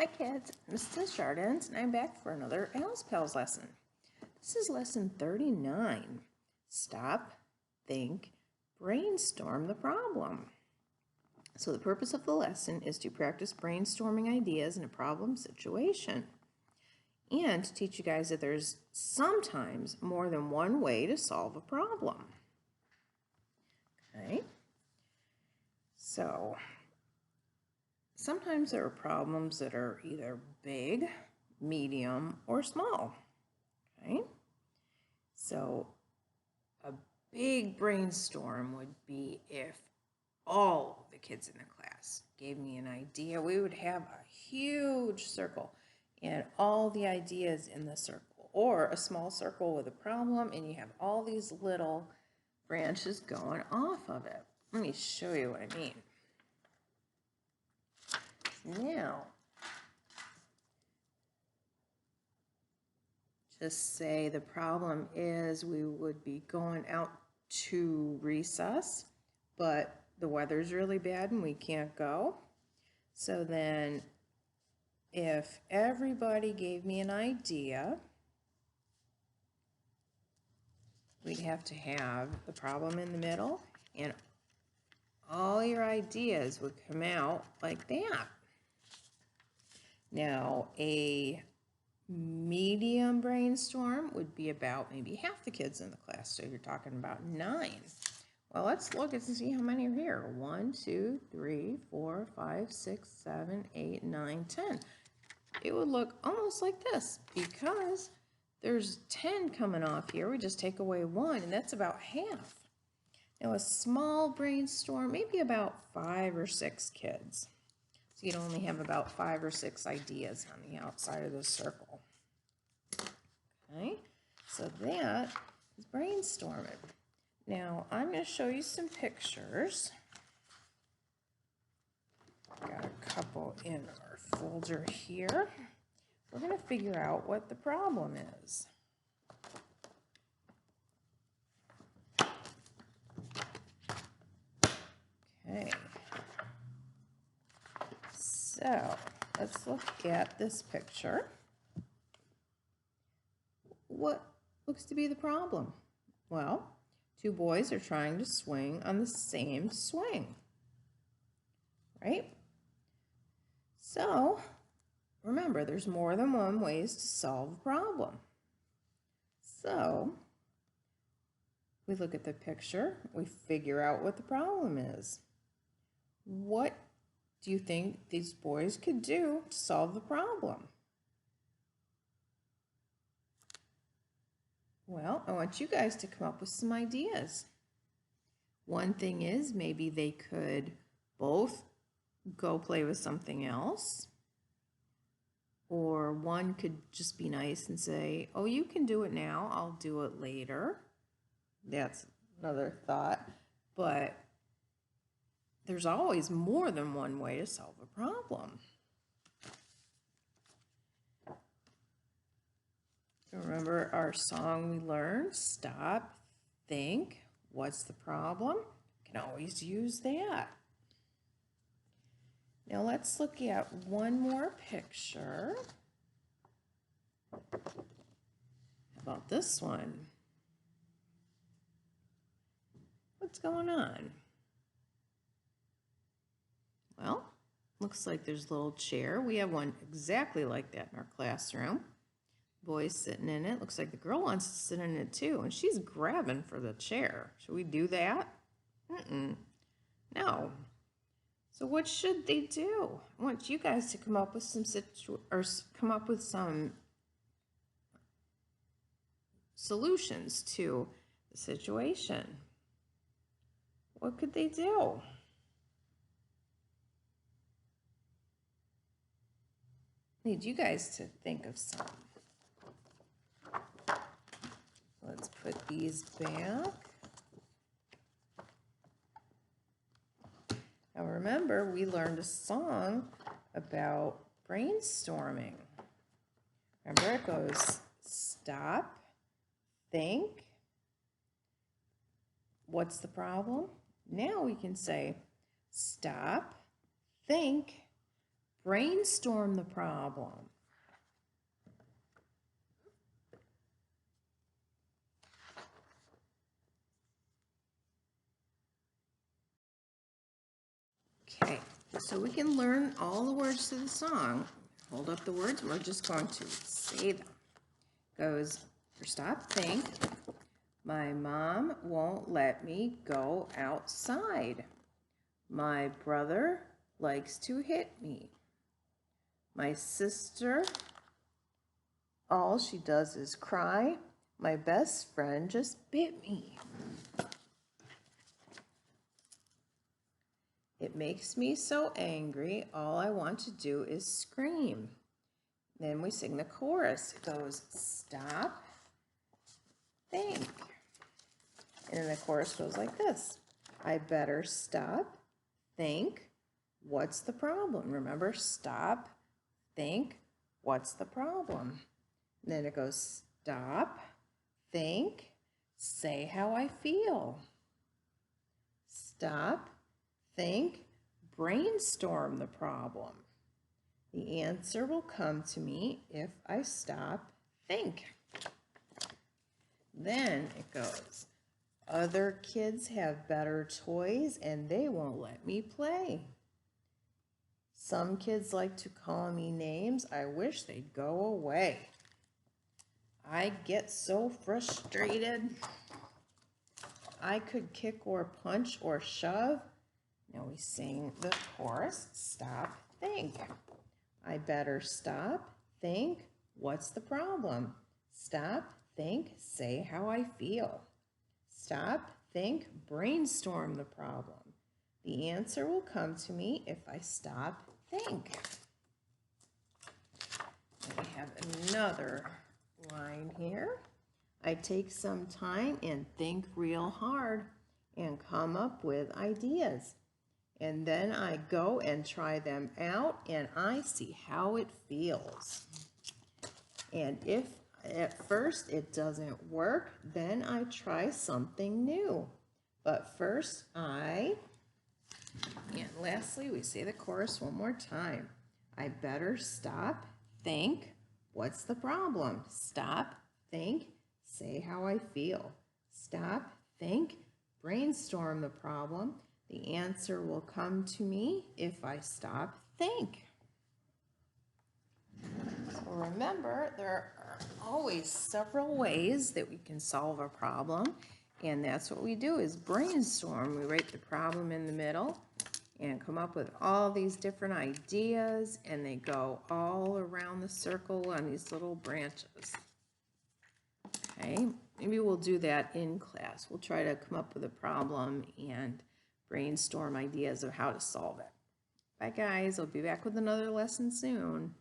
Hi kids, Mrs. Jardins, and I'm back for another Alice Pals lesson. This is lesson 39. Stop, think, brainstorm the problem. So the purpose of the lesson is to practice brainstorming ideas in a problem situation and to teach you guys that there's sometimes more than one way to solve a problem. Okay, so sometimes there are problems that are either big, medium, or small. Okay, so a big brainstorm would be if all the kids in the class gave me an idea. We would have a huge circle and all the ideas in the circle, or a small circle with a problem and you have all these little branches going off of it. Let me show you what I mean. Now, just say the problem is we would be going out to recess, but the weather's really bad and we can't go. So then if everybody gave me an idea, we'd have to have the problem in the middle and all your ideas would come out like that. Now, a medium brainstorm would be about maybe half the kids in the class, so you're talking about 9. Well, let's look and see how many are here. 1, 2, 3, 4, 5, 6, 7, 8, 9, 10. It would look almost like this because there's 10 coming off here. We just take away 1, and that's about half. Now, a small brainstorm, maybe about 5 or 6 kids. So you'd only have about 5 or 6 ideas on the outside of the circle. Okay, so that is brainstorming. Now, I'm going to show you some pictures. Got a couple in our folder here. We're going to figure out what the problem is. Okay. So, let's look at this picture. What looks to be the problem? Well, 2 boys are trying to swing on the same swing, right? So, remember, there's more than one ways to solve a problem. So, we look at the picture, we figure out what the problem is. What do you think these boys could do to solve the problem? Well, I want you guys to come up with some ideas. One thing is maybe they could both go play with something else, or one could just be nice and say, oh, you can do it now, I'll do it later. That's another thought, but there's always more than one way to solve a problem. Remember our song we learned, stop, think, what's the problem? You can always use that. Now let's look at one more picture. How about this one? What's going on? Well, looks like there's a little chair. We have one exactly like that in our classroom. Boy's sitting in it. Looks like the girl wants to sit in it too, and she's grabbing for the chair. Should we do that? No. So what should they do? I want you guys to come up with some solutions to the situation. What could they do? I need you guys to think of some. Let's put these back. Now remember, we learned a song about brainstorming. Remember, it goes, stop, think, what's the problem? Now we can say, stop, think, brainstorm the problem. Okay, so we can learn all the words to the song. Hold up the words, we're just going to say them. Goes, for stop, think. My mom won't let me go outside. My brother likes to hit me. My sister, all she does is cry. My best friend just bit me. It makes me so angry, all I want to do is scream. Then we sing the chorus. It goes, stop, think. And then the chorus goes like this. I better stop, think, what's the problem? Remember, stop, think, what's the problem? And then it goes, stop, think, say how I feel. Stop, think, brainstorm the problem. The answer will come to me if I stop, think. Then it goes, other kids have better toys and they won't let me play. Some kids like to call me names. I wish they'd go away. I get so frustrated. I could kick or punch or shove. Now we sing the chorus, stop, think. I better stop, think, what's the problem? Stop, think, say how I feel. Stop, think, brainstorm the problem. The answer will come to me if I stop, think. And we have another line here. I take some time and think real hard and come up with ideas. And then I go and try them out and I see how it feels. And if at first it doesn't work, then I try something new. But first and lastly, we say the chorus one more time. I better stop, think, what's the problem? Stop, think, say how I feel. Stop, think, brainstorm the problem. The answer will come to me if I stop, think. So remember, there are always several ways that we can solve a problem, and that's what we do is brainstorm. We write the problem in the middle and come up with all these different ideas, and they go all around the circle on these little branches. Okay, maybe we'll do that in class. We'll try to come up with a problem and brainstorm ideas of how to solve it. Bye guys, I'll be back with another lesson soon.